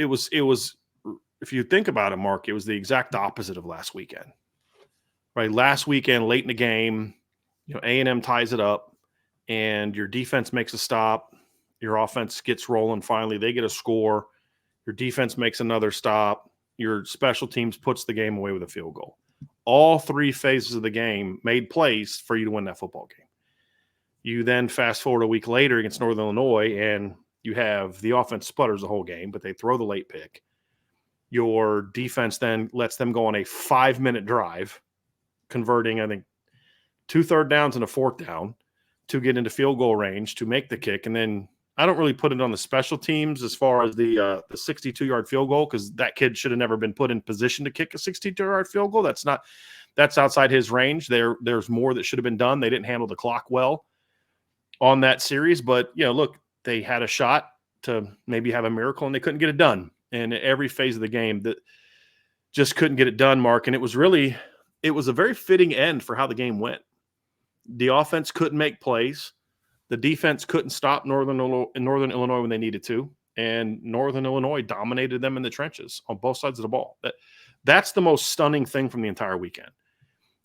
was, if you think about it, Mark, it was the exact opposite of last weekend, right? Last weekend, late in the game, A&M ties it up and your defense makes a stop. Your offense gets rolling. Finally, they get a score. Your defense makes another stop. Your special teams puts the game away with a field goal. All three phases of the game made plays for you to win that football game. You then fast forward a week later against Northern Illinois, and you have the offense sputters the whole game, but they throw the late pick. Your defense then lets them go on a 5-minute drive, converting, I think, 2 third downs and a 4th down to get into field goal range to make the kick. And then I don't really put it on the special teams as far as the 62-yard field goal, because that kid should have never been put in position to kick a 62-yard field goal. That's outside his range. There's more that should have been done. They didn't handle the clock well on that series, but look, they had a shot to maybe have a miracle and they couldn't get it done. And every phase of the game that just couldn't get it done, Mark. And it was a very fitting end for how the game went. The offense couldn't make plays. The defense couldn't stop Northern Illinois when they needed to. And Northern Illinois dominated them in the trenches on both sides of the ball. That's the most stunning thing from the entire weekend.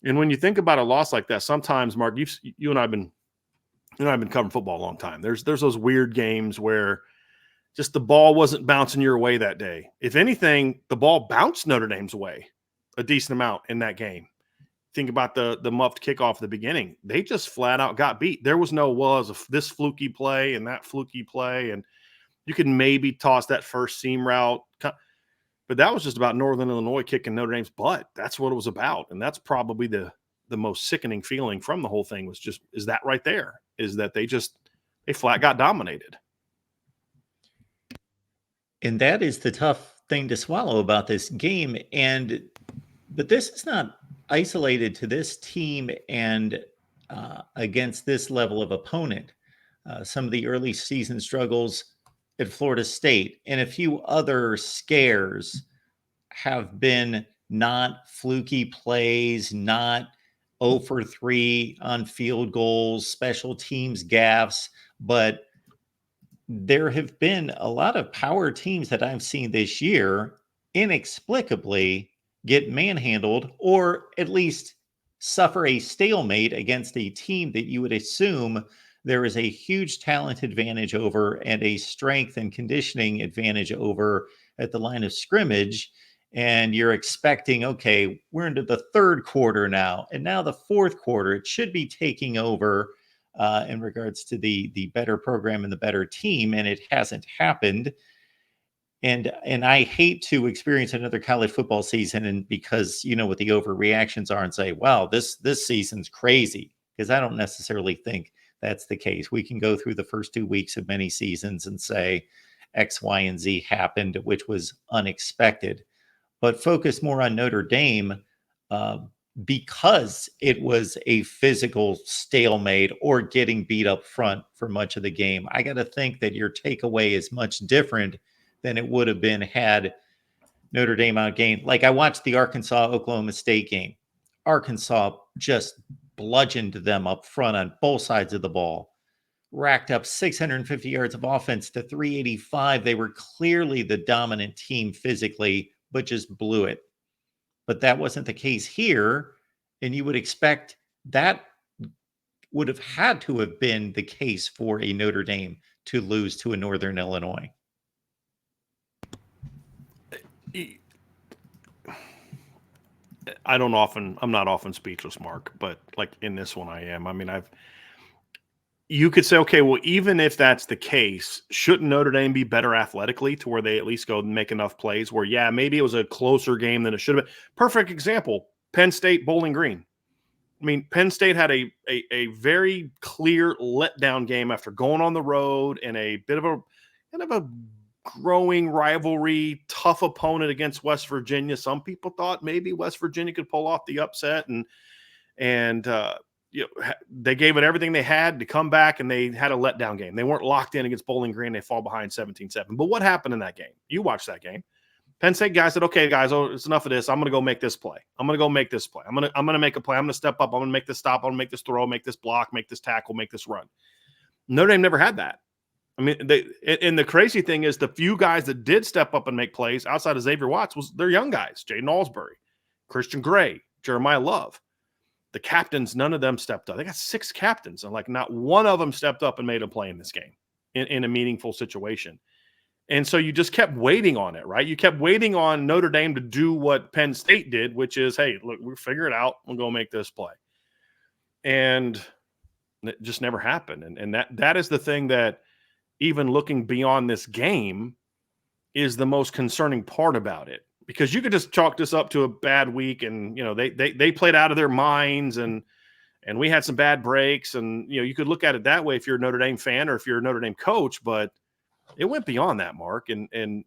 And when you think about a loss like that, sometimes, Mark, you and I have been covering football a long time. There's those weird games where just the ball wasn't bouncing your way that day. If anything, the ball bounced Notre Dame's way a decent amount in that game. Think about the muffed kickoff at the beginning. They just flat out got beat. There was no this fluky play and that fluky play, and you could maybe toss that first seam route. But that was just about Northern Illinois kicking Notre Dame's butt. That's what it was about. And that's probably the most sickening feeling from the whole thing is that right there, is that they flat got dominated. And that is the tough thing to swallow about this game. But this is not isolated to this team and against this level of opponent. Some of the early season struggles at Florida State and a few other scares have been not fluky plays, not 0 for 3 on field goals, special teams gaffes, but there have been a lot of power teams that I've seen this year inexplicably get manhandled or at least suffer a stalemate against a team that you would assume there is a huge talent advantage over and a strength and conditioning advantage over at the line of scrimmage. And you're expecting, okay, we're into the 3rd quarter now, and now the 4th quarter, it should be taking over in regards to the better program and the better team, and it hasn't happened. And I hate to experience another college football season, and because what the overreactions are, and say, wow, this season's crazy, because I don't necessarily think that's the case. We can go through the first 2 weeks of many seasons and say X, Y, and Z happened, which was unexpected. But focus more on Notre Dame because it was a physical stalemate or getting beat up front for much of the game. I got to think that your takeaway is much different than it would have been had Notre Dame outgained. Like I watched the Arkansas-Oklahoma State game. Arkansas just bludgeoned them up front on both sides of the ball, racked up 650 yards of offense to 385. They were clearly the dominant team physically, but just blew it. But that wasn't the case here. And you would expect that would have had to have been the case for a Notre Dame to lose to a Northern Illinois. I'm not often speechless, Mark, but like in this one I am. I mean, you could say, okay, well, even if that's the case, shouldn't Notre Dame be better athletically to where they at least go and make enough plays where, yeah, maybe it was a closer game than it should have been. Perfect example, Penn State, Bowling Green. I mean, Penn State had a very clear letdown game after going on the road in a bit of a growing rivalry, tough opponent against West Virginia. Some people thought maybe West Virginia could pull off the upset, and they gave it everything they had to come back, and they had a letdown game. They weren't locked in against Bowling Green. They fall behind 17-7. But what happened in that game? You watched that game. Penn State guys said, okay, guys, it's enough of this. I'm going to go make this play. I'm going to go make this play. I'm going to make a play. I'm going to step up. I'm going to make this stop. I'm going to make this throw, make this block, make this tackle, make this run. Notre Dame never had that. I mean, and the crazy thing is the few guys that did step up and make plays outside of Xavier Watts they're young guys. Jaden Alsbury, Christian Gray, Jeremiah Love. The captains, none of them stepped up. They got 6 captains, and like not one of them stepped up and made a play in this game in a meaningful situation. And so you just kept waiting on it, right? You kept waiting on Notre Dame to do what Penn State did, which is, hey, look, we'll figure it out. We'll go make this play. And it just never happened. And that is the thing that, even looking beyond this game, is the most concerning part about it. Because you could just chalk this up to a bad week, and they played out of their minds, and we had some bad breaks, and you could look at it that way if you're a Notre Dame fan or if you're a Notre Dame coach, but it went beyond that, Mark. And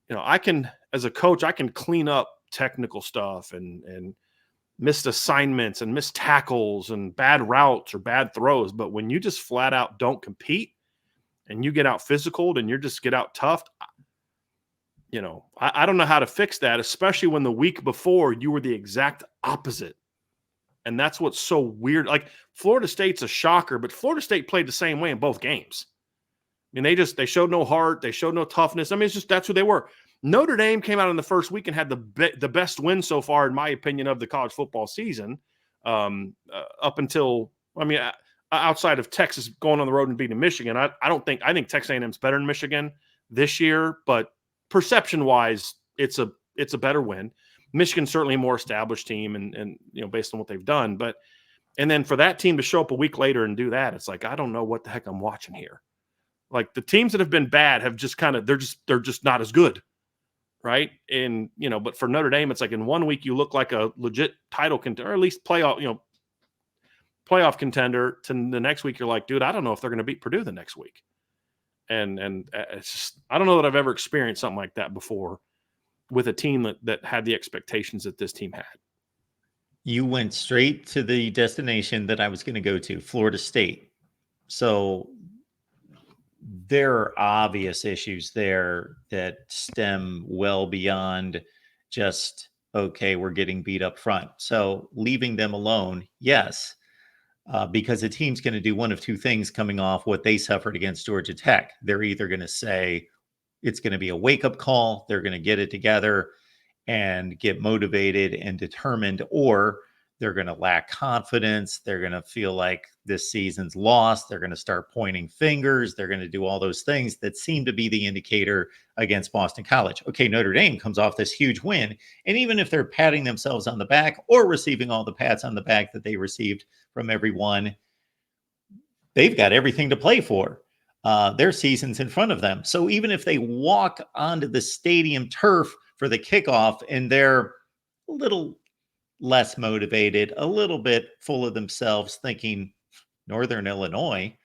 I can, as a coach, I can clean up technical stuff and missed assignments and missed tackles and bad routes or bad throws, but when you just flat out don't compete and you get out physical and you just get out tough, I don't know how to fix that, especially when the week before you were the exact opposite. And that's what's so weird. Like, Florida State's a shocker, but Florida State played the same way in both games. I mean, they showed no heart. They showed no toughness. I mean, it's just, that's who they were. Notre Dame came out in the first week and had the best win so far, in my opinion, of the college football season, up until, outside of Texas going on the road and beating Michigan. I think Texas A&M's better than Michigan this year, but perception-wise, it's a better win. Michigan's certainly a more established team, and based on what they've done. And then for that team to show up a week later and do that, it's like, I don't know what the heck I'm watching here. Like, the teams that have been bad have just they're just not as good, right? And but for Notre Dame, it's like in 1 week you look like a legit title contender, or at least playoff contender. To the next week, you're like, dude, I don't know if they're going to beat Purdue the next week. And it's just, I don't know that I've ever experienced something like that before with a team that had the expectations that this team had. You went straight to the destination that I was going to go to, Florida State. So there are obvious issues there that stem well beyond just, okay, we're getting beat up front. So leaving them alone, yes, because the team's going to do one of two things coming off what they suffered against Georgia Tech. They're either going to say it's going to be a wake-up call, they're going to get it together and get motivated and determined, or they're going to lack confidence. They're going to feel like this season's lost. They're going to start pointing fingers. They're going to do all those things that seem to be the indicator against Boston College. Okay, Notre Dame comes off this huge win. And even if they're patting themselves on the back or receiving all the pats on the back that they received from everyone, they've got everything to play for. Their season's in front of them. So even if they walk onto the stadium turf for the kickoff and they're a little less motivated, a little bit full of themselves, thinking Northern Illinois,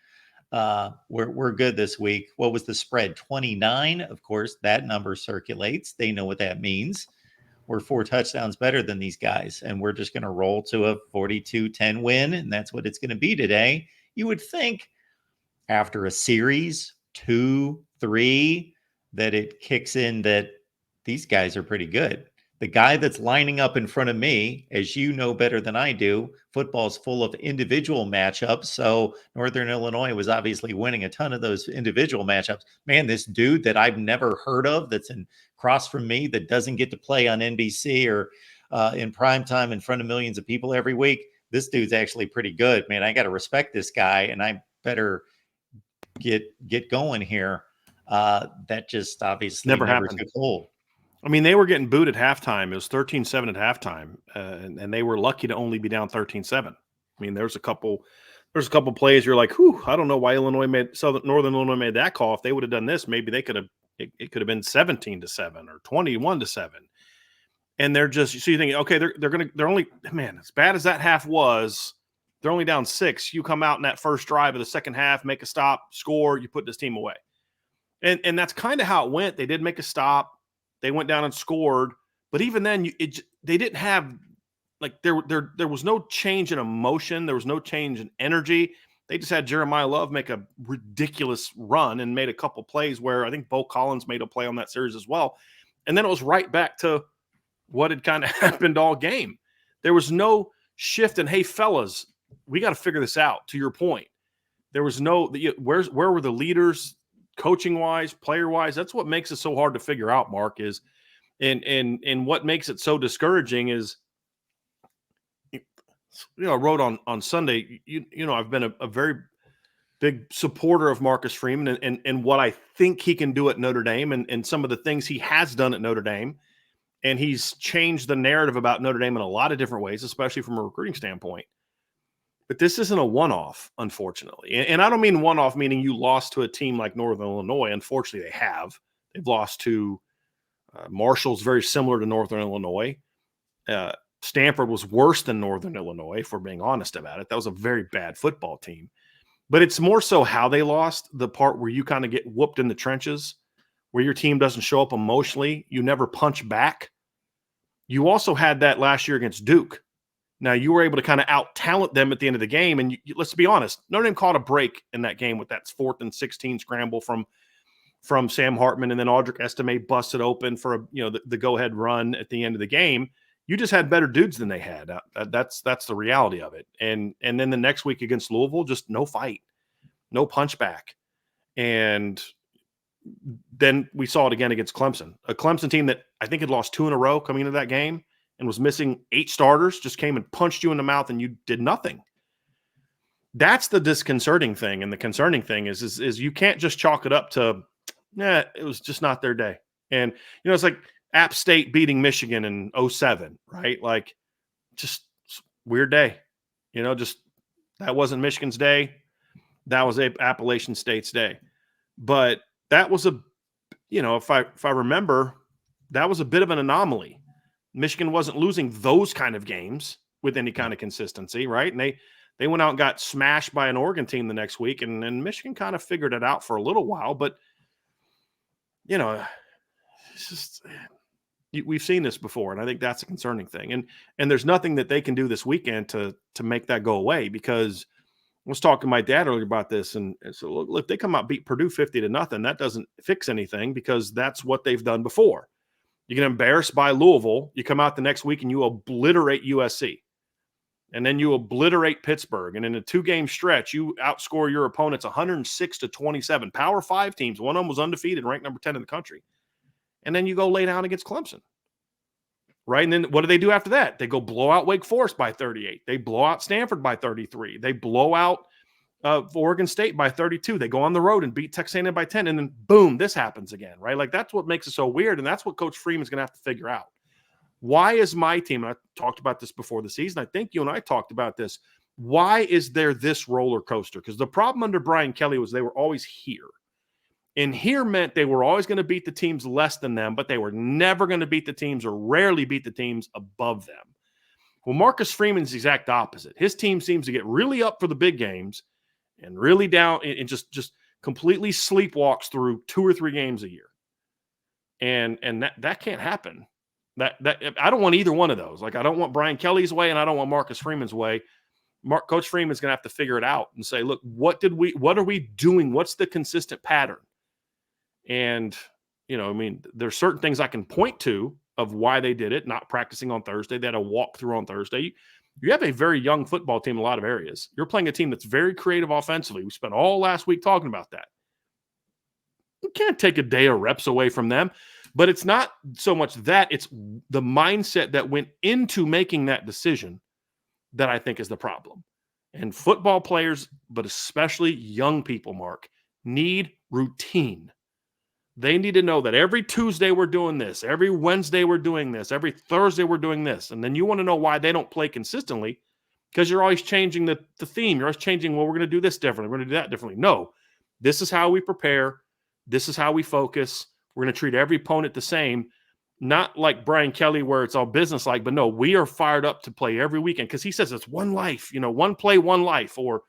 we're good this week. What was the spread? 29. Of course, that number circulates. They know what that means. We're 4 touchdowns better than these guys, and we're just going to roll to a 42-10 win, and that's what it's going to be today. You would think after a series, 2, 3, that it kicks in that these guys are pretty good. The guy that's lining up in front of me, as you know better than I do, football's full of individual matchups. So Northern Illinois was obviously winning a ton of those individual matchups. Man, this dude that I've never heard of that's across from me that doesn't get to play on NBC or in primetime in front of millions of people every week, this dude's actually pretty good. Man, I got to respect this guy, and I better get going here. That just obviously never happened. Took hold. I mean, they were getting booed at halftime. It was 13-7 at halftime, and they were lucky to only be down 13-7. I mean, there's a couple plays you're like, whew, I don't know why Northern Illinois made that call. If they would have done this, maybe they could have. It could have been 17-7 or 21-7. And they're just, so you think, okay, they're only, man, as bad as that half was, they're only down 6. You come out in that first drive of the second half, make a stop, score, you put this team away. And that's kind of how it went. They did make a stop. They went down and scored, but even then, they didn't have, like, there was no change in emotion. There was no change in energy. They just had Jeremiah Love make a ridiculous run and made a couple plays where I think Bo Collins made a play on that series as well. And then it was right back to what had kind of happened all game. There was no shift in, hey, fellas, we got to figure this out, to your point. There was no, where were the leaders coaching wise, player wise. That's what makes it so hard to figure out, Mark, is and what makes it so discouraging is, I wrote on Sunday, I've been a very big supporter of Marcus Freeman and what I think he can do at Notre Dame and some of the things he has done at Notre Dame. And he's changed the narrative about Notre Dame in a lot of different ways, especially from a recruiting standpoint. But this isn't a one-off, unfortunately. And I don't mean one-off meaning you lost to a team like Northern Illinois. Unfortunately, they have. They've lost to Marshall's very similar to Northern Illinois. Stanford was worse than Northern Illinois, if we're being honest about it. That was a very bad football team. But it's more so how they lost, the part where you kind of get whooped in the trenches, where your team doesn't show up emotionally. You never punch back. You also had that last year against Duke. Now, you were able to kind of out-talent them at the end of the game. And let's be honest, Notre Dame caught a break in that game with that 4th and 16 scramble from Sam Hartman, and then Audric Estime busted open for the go-ahead run at the end of the game. You just had better dudes than they had. That's the reality of it. And then the next week against Louisville, just no fight, no punchback. And then we saw it again against Clemson, a Clemson team that I think had lost 2 in a row coming into that game and was missing 8 starters, just came and punched you in the mouth and you did nothing. That's the disconcerting thing. And the concerning thing is you can't just chalk it up to, it was just not their day. And, it's like App State beating Michigan in 2007, right? Like, just weird day. Just that wasn't Michigan's day. That was Appalachian State's day. But that was if I remember, that was a bit of an anomaly. Michigan wasn't losing those kind of games with any kind of consistency, right? And they went out and got smashed by an Oregon team the next week, and Michigan kind of figured it out for a little while. But, it's just we've seen this before, and I think that's a concerning thing. And there's nothing that they can do this weekend to make that go away, because I was talking to my dad earlier about this, and so look, they come out beat Purdue 50-0. That doesn't fix anything, because that's what they've done before. You get embarrassed by Louisville, you come out the next week and you obliterate USC, and then you obliterate Pittsburgh, and in a 2-game stretch, you outscore your opponents 106-27. Power 5 teams, one of them was undefeated, ranked number 10 in the country, and then you go lay down against Clemson. Right. And then what do they do after that? They go blow out Wake Forest by 38. They blow out Stanford by 33. They blow out Oregon State by 32. They go on the road and beat Texas A&M by 10. And then boom, this happens again. Right. Like, that's what makes it so weird. And that's what Coach Freeman's going to have to figure out. Why is my team, and I talked about this before the season, I think you and I talked about this, why is there this roller coaster? Because the problem under Brian Kelly was they were always here. And here meant they were always going to beat the teams less than them, but they were never going to beat the teams, or rarely beat the teams above them. Well, Marcus Freeman's the exact opposite. His team seems to get really up for the big games and really down, and just completely sleepwalks through 2 or 3 games a year. And that can't happen. That I don't want either one of those. Like, I don't want Brian Kelly's way, and I don't want Marcus Freeman's way. Coach Freeman's going to have to figure it out and say, look, what are we doing? What's the consistent pattern? And, there's certain things I can point to of why they did it, not practicing on Thursday. They had a walkthrough on Thursday. You have a very young football team in a lot of areas. You're playing a team that's very creative offensively. We spent all last week talking about that. You can't take a day of reps away from them. But it's not so much that, it's the mindset that went into making that decision that I think is the problem. And football players, but especially young people, Mark, need routine. They need to know that every Tuesday we're doing this, every Wednesday we're doing this, every Thursday we're doing this. And then you want to know why they don't play consistently, because you're always changing the theme. You're always changing, well, we're going to do this differently. We're going to do that differently. No, this is how we prepare. This is how we focus. We're going to treat every opponent the same. Not like Brian Kelly where it's all business-like, but no, we are fired up to play every weekend, because he says it's one life, one play, one life, or,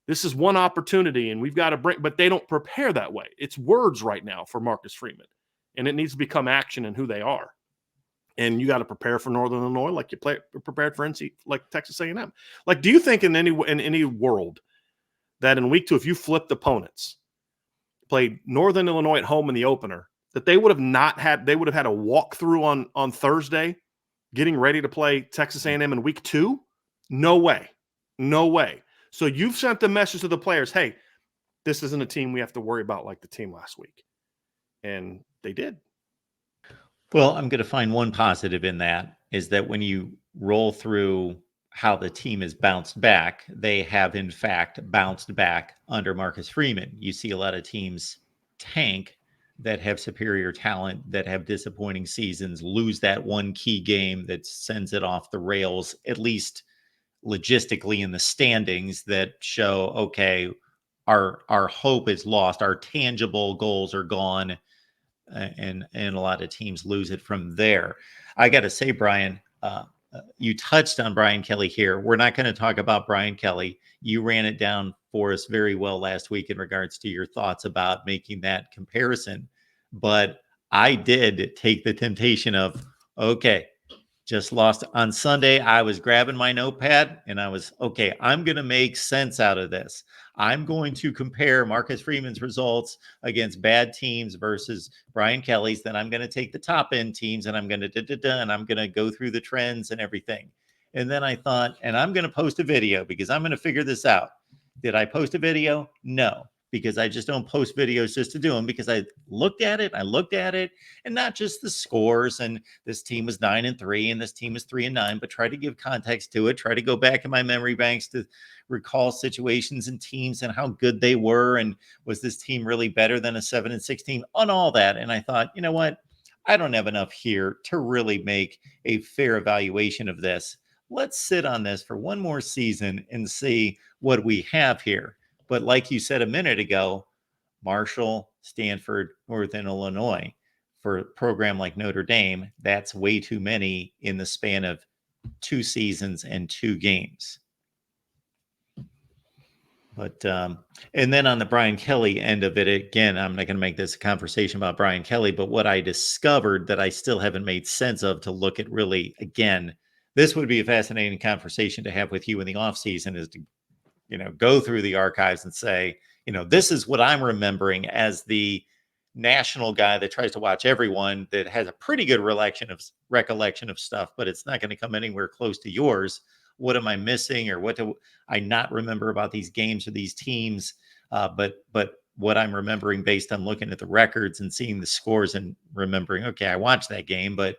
this is one opportunity and we've got to bring, but they don't prepare that way. It's words right now for Marcus Freeman, and it needs to become action in who they are. And you got to prepare for Northern Illinois like you prepared for like Texas A&M. Like, do you think in any world that in week 2, if you flipped opponents, played Northern Illinois at home in the opener, that they would have had a walkthrough on Thursday, getting ready to play Texas A&M in week 2? No way. No way. So you've sent the message to the players, hey, this isn't a team we have to worry about like the team last week. And they did. Well, I'm going to find one positive in that is that when you roll through how the team has bounced back, they have in fact bounced back under Marcus Freeman. You see a lot of teams tank that have superior talent, that have disappointing seasons, lose that one key game that sends it off the rails, at least logistically in the standings, that show, okay, our hope is lost, our tangible goals are gone, and a lot of teams lose it from there. I got to say, Brian, you touched on Brian Kelly here. We're not going to talk about Brian Kelly. You ran it down for us very well last week in regards to your thoughts about making that comparison. But I did take the temptation of, okay, just lost on Sunday. I was grabbing my notepad and I was, okay, I'm going to make sense out of this. I'm going to compare Marcus Freeman's results against bad teams versus Brian Kelly's. Then I'm going to take the top end teams and I'm going to and I'm going to go through the trends and everything. And then I thought, and I'm going to post a video because I'm going to figure this out. Did I post a video? No, because I just don't post videos just to do them, because I looked at it, and not just the scores, and this team was 9-3 and this team was 3-9, but try to give context to it, try to go back in my memory banks to recall situations and teams and how good they were, and was this team really better than a 7-6 team, on all that. And I thought, you know what? I don't have enough here to really make a fair evaluation of this. Let's sit on this for one more season and see what we have here. But like you said a minute ago, Marshall, Stanford, Northern Illinois, for a program like Notre Dame, that's way too many in the span of 2 seasons and 2 games. But and then on the Brian Kelly end of it, again, I'm not going to make this a conversation about Brian Kelly, but what I discovered that I still haven't made sense of to look at really, again, this would be a fascinating conversation to have with you in the offseason, is to, go through the archives and say, this is what I'm remembering as the national guy that tries to watch everyone, that has a pretty good recollection of stuff, but it's not going to come anywhere close to yours. What am I missing, or what do I not remember about these games or these teams? But what I'm remembering based on looking at the records and seeing the scores and remembering, okay, I watched that game, but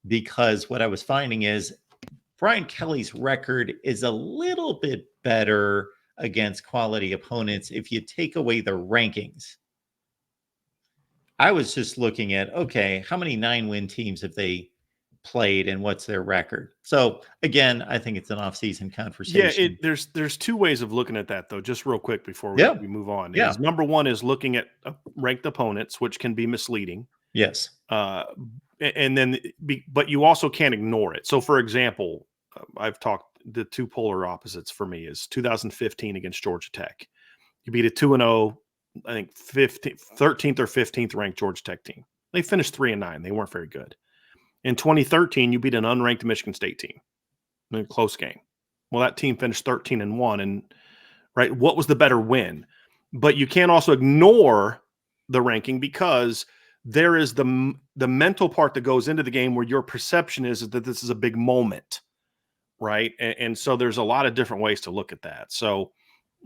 because what I was finding is Brian Kelly's record is a little bit better against quality opponents if you take away the rankings. I was just looking at, okay, how many 9-win teams have they played and what's their record? So again, I think it's an off-season conversation. Yeah, there's 2 ways of looking at that, though, just real quick before we move on. Yeah. Is number one is looking at ranked opponents, which can be misleading. Yes. And then, but you also can't ignore it. So, for example, I've talked, the 2 polar opposites for me is 2015 against Georgia Tech. You beat a 2-0, I think 13th or 15th ranked Georgia Tech team. They finished 3-9. They weren't very good. In 2013, you beat an unranked Michigan State team in a close game. Well, that team finished 13-1, and right, what was the better win? But you can't also ignore the ranking, because there is the mental part that goes into the game where your perception is that this is a big moment, right? And so there's a lot of different ways to look at that. So,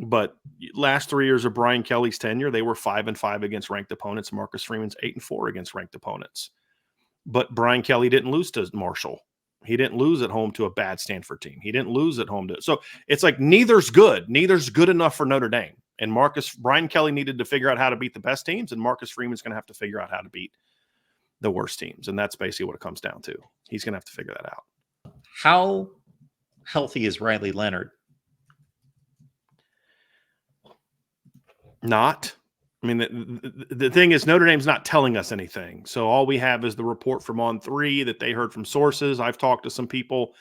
but last 3 years of Brian Kelly's tenure, they were 5-5 against ranked opponents. Marcus Freeman's 8-4 against ranked opponents. But Brian Kelly didn't lose to Marshall. He didn't lose at home to a bad Stanford team. He didn't lose at home to. So it's like neither's good. Neither's good enough for Notre Dame. And Brian Kelly needed to figure out how to beat the best teams, and Marcus Freeman's going to have to figure out how to beat the worst teams. And that's basically what it comes down to. He's going to have to figure that out. How healthy is Riley Leonard? Not. I mean, the thing is, Notre Dame's not telling us anything. So all we have is the report from On3 that they heard from sources. I've talked to some people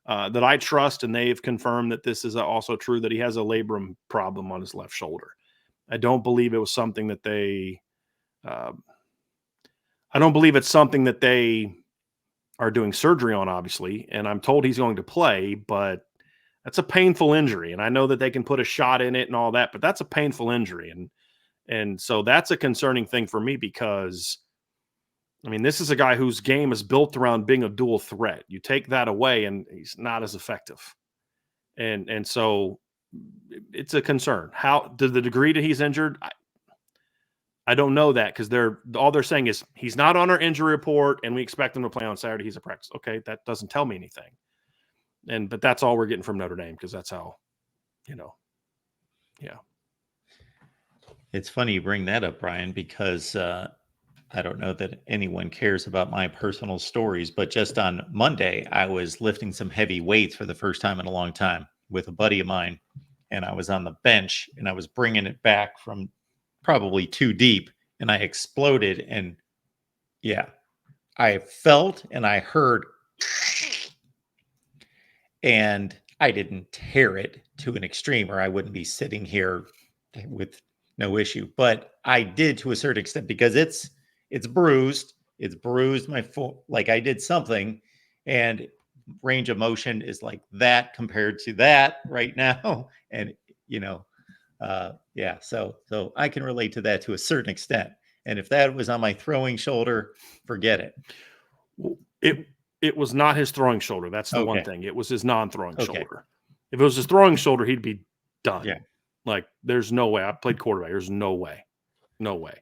that I trust, and they've confirmed that this is also true, that he has a labrum problem on his left shoulder. I don't believe it was something that they I don't believe it's something that they are doing surgery on, obviously. And I'm told he's going to play, but that's a painful injury. And I know that they can put a shot in it and all that, but that's a painful injury. And so that's a concerning thing for me, because, I mean, this is a guy whose game is built around being a dual threat. You take that away and he's not as effective. And so it's a concern. How to the degree that he's injured, I don't know that because all they're saying is he's not on our injury report and we expect him to play on Saturday. He's a practice. Okay, that doesn't tell me anything. But that's all we're getting from Notre Dame because that's how, yeah. It's funny you bring that up, Brian, because I don't know that anyone cares about my personal stories, but just on Monday, I was lifting some heavy weights for the first time in a long time with a buddy of mine. And I was on the bench and I was bringing it back from probably too deep and I exploded. And yeah, I felt and I heard, and I didn't tear it to an extreme or I wouldn't be sitting here with no issue, but I did to a certain extent because it's bruised. It's bruised my foot. Like I did something, and range of motion is like that compared to that right now. And yeah. So I can relate to that to a certain extent. And if that was on my throwing shoulder, forget it. It was not his throwing shoulder. That's the one Okay. thing. It was his non-throwing Okay. shoulder. If it was his throwing shoulder, he'd be done. Yeah. Like, there's no way. I played quarterback. There's no way. No way.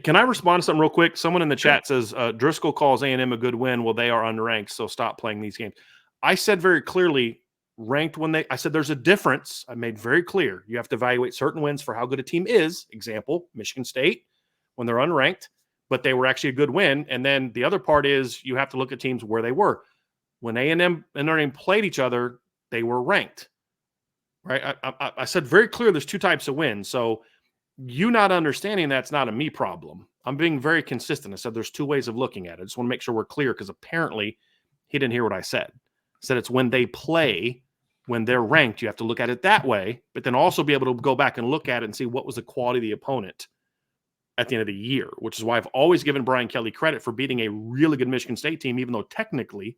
Can I respond to something real quick? Someone in the chat says, Driscoll calls A&M a good win. Well, they are unranked, so stop playing these games. I said very clearly, ranked I said there's a difference. I made very clear. You have to evaluate certain wins for how good a team is. Example, Michigan State, when they're unranked, but they were actually a good win. And then the other part is you have to look at teams where they were. When A&M and Notre Dame played each other, they were ranked. Right? I said very clear there's two types of wins. So you not understanding that's not a me problem. I'm being very consistent. I said there's two ways of looking at it. I just want to make sure we're clear because apparently he didn't hear what I said. I said it's when they play, when they're ranked, you have to look at it that way, but then also be able to go back and look at it and see what was the quality of the opponent at the end of the year, which is why I've always given Brian Kelly credit for beating a really good Michigan State team, even though technically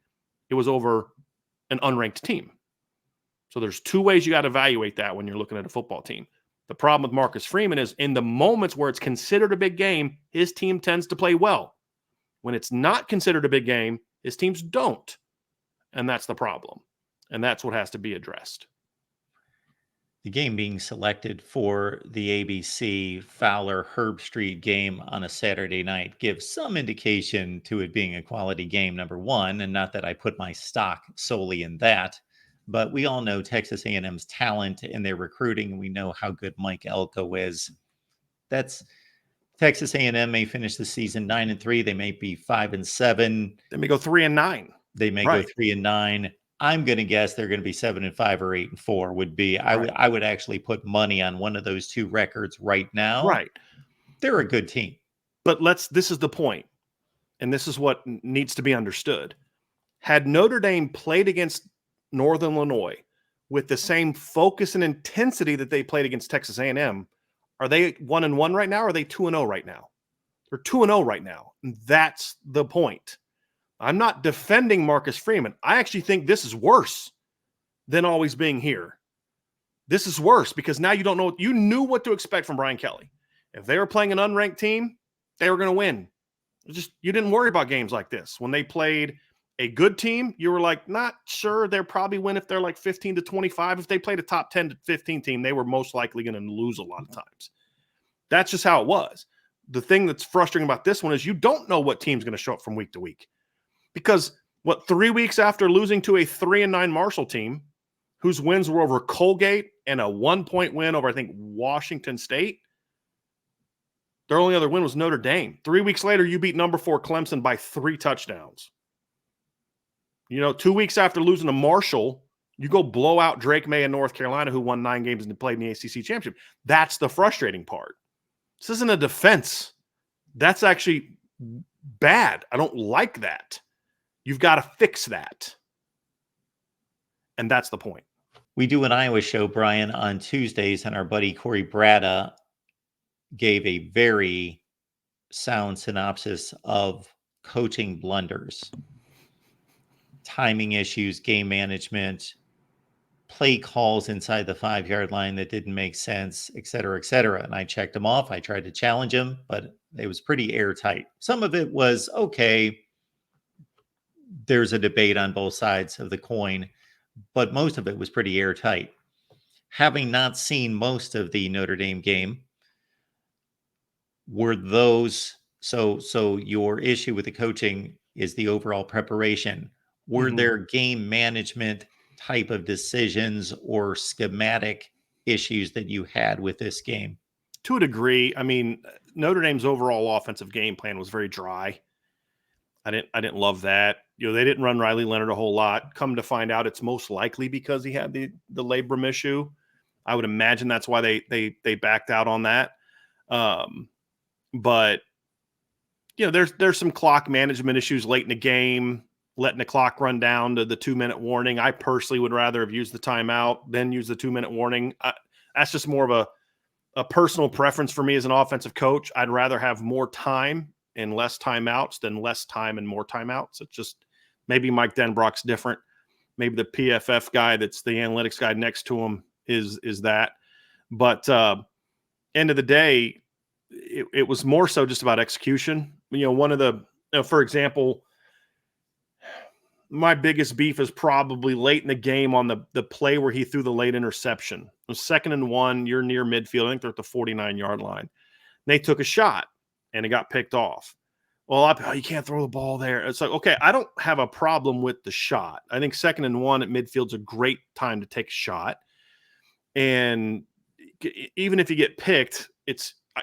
it was over an unranked team. So there's two ways you got to evaluate that when you're looking at a football team. The problem with Marcus Freeman is in the moments where it's considered a big game, his team tends to play well. When it's not considered a big game, his teams don't. And that's the problem. And that's what has to be addressed. The game being selected for the ABC Fowler Herb Street game on a Saturday night gives some indication to it being a quality game, number one, and not that I put my stock solely in that. But we all know Texas A&M's talent and their recruiting, and we know how good Mike Elko is. That's Texas A&M may finish the season 9-3. They may be 5-7. They may go 3-9. They may go 3-9. I'm going to guess they're going to be 7-5 or 8-4. Would be I would actually put money on one of those two records right now. Right, they're a good team. But this is the point, and this is what needs to be understood. Had Notre Dame played against Northern Illinois with the same focus and intensity that they played against Texas A&M, are they 1-1 right now? Or are they 2-0 right now? They're 2-0 right now. And that's the point. I'm not defending Marcus Freeman. I actually think this is worse than always being here. This is worse because now you don't know. You knew what to expect from Brian Kelly. If they were playing an unranked team, they were going to win. You didn't worry about games like this. When they played a good team, you were like, not sure they'll probably win if they're like 15-25. If they played a top 10 to 15 team, they were most likely going to lose a lot of times. That's just how it was. The thing that's frustrating about this one is you don't know what team's going to show up from week to week. Because 3 weeks after losing to a 3-9 Marshall team, whose wins were over Colgate and a 1-point win over, I think, Washington State, their only other win was Notre Dame. 3 weeks later, you beat number 4 Clemson by 3 touchdowns. 2 weeks after losing to Marshall, you go blow out Drake May in North Carolina, who won 9 games and played in the ACC championship. That's the frustrating part. This isn't a defense. That's actually bad. I don't like that. You've got to fix that. And that's the point. We do an Iowa show, Brian, on Tuesdays, and our buddy Corey Bratta gave a very sound synopsis of coaching blunders, timing issues, game management, play calls inside the 5-yard line that didn't make sense, et cetera, et cetera. And I checked him off. I tried to challenge him, but it was pretty airtight. Some of it was, okay, there's a debate on both sides of the coin, but most of it was pretty airtight. having not seen most of the Notre Dame game, were those so your issue with the coaching is the overall preparation. Were Mhm. there game management type of decisions or schematic issues that you had with this game? To a degree, I mean, Notre Dame's overall offensive game plan was very dry. I didn't love that. They didn't run Riley Leonard a whole lot. Come to find out, it's most likely because he had the labrum issue. I would imagine that's why they backed out on that. But there's some clock management issues late in the game, letting the clock run down to the 2-minute warning. I personally would rather have used the timeout than use the 2-minute warning. That's just more of a personal preference for me as an offensive coach. I'd rather have more time and less timeouts than less time and more timeouts. It's just maybe Mike Denbrock's different. Maybe the PFF guy that's the analytics guy next to him is that. But end of the day, it was more so just about execution. One of the, for example, my biggest beef is probably late in the game on the play where he threw the late interception. It was 2nd and 1. You're near midfield. I think they're at the 49-yard line. They took a shot, and it got picked off. Well, you can't throw the ball there. It's like, okay, I don't have a problem with the shot. I think 2nd and 1 at midfield's a great time to take a shot. And even if you get picked,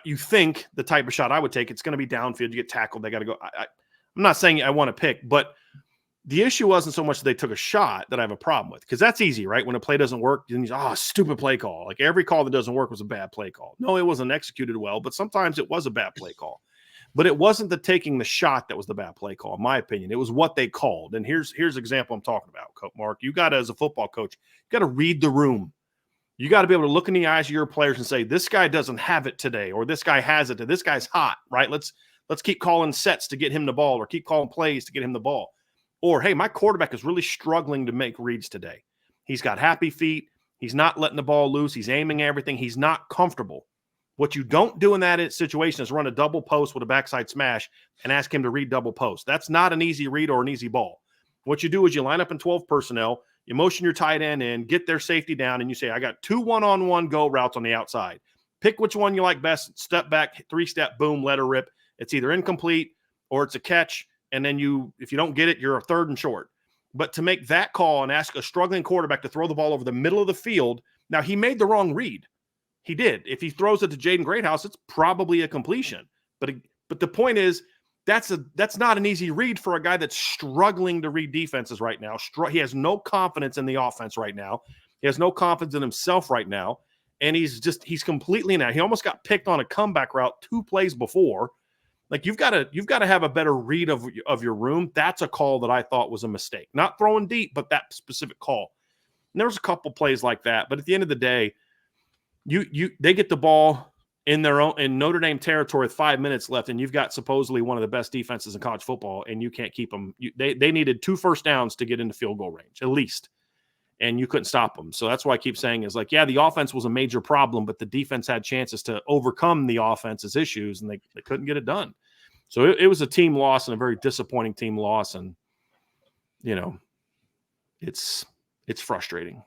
you think the type of shot I would take, it's going to be downfield. You get tackled. They got to go. I'm not saying I want to pick, but the issue wasn't so much that they took a shot that I have a problem with, because that's easy, right? When a play doesn't work, then stupid play call. Like every call that doesn't work was a bad play call. No, it wasn't executed well, but sometimes it was a bad play call. But it wasn't the taking the shot that was the bad play call, in my opinion. It was what they called. And here's the example I'm talking about, Mark. You got to, as a football coach, you got to read the room. You got to be able to look in the eyes of your players and say, this guy doesn't have it today, or this guy has it, or this guy's hot, right? Let's keep calling sets to get him the ball, or keep calling plays to get him the ball. Or, hey, my quarterback is really struggling to make reads today. He's got happy feet. He's not letting the ball loose. He's aiming everything. He's not comfortable. What you don't do in that situation is run a double post with a backside smash and ask him to read double post. That's not an easy read or an easy ball. What you do is you line up in 12 personnel, you motion your tight end in, get their safety down, and you say, I got 2 one-on-one go routes on the outside. Pick which one you like best, step back, 3-step, boom, let her rip. It's either incomplete or it's a catch, and then if you don't get it, you're a 3rd and short. But to make that call and ask a struggling quarterback to throw the ball over the middle of the field, now he made the wrong read. He did. If he throws it to Jaden Greathouse, it's probably a completion. But the point is, that's not an easy read for a guy that's struggling to read defenses right now. He has no confidence in the offense right now. He has no confidence in himself right now. And he's completely in that. He almost got picked on a comeback route 2 plays before. Like you've got to have a better read of your room. That's a call that I thought was a mistake. Not throwing deep, but that specific call. And there was a couple plays like that. But at the end of the day, they get the ball in Notre Dame territory with 5 minutes left, and you've got supposedly one of the best defenses in college football, and you can't keep them. They needed 2 first downs to get into field goal range, at least, and you couldn't stop them. So that's why I keep saying is like, yeah, the offense was a major problem, but the defense had chances to overcome the offense's issues, and they couldn't get it done. So it was a team loss, and a very disappointing team loss, and it's frustrating.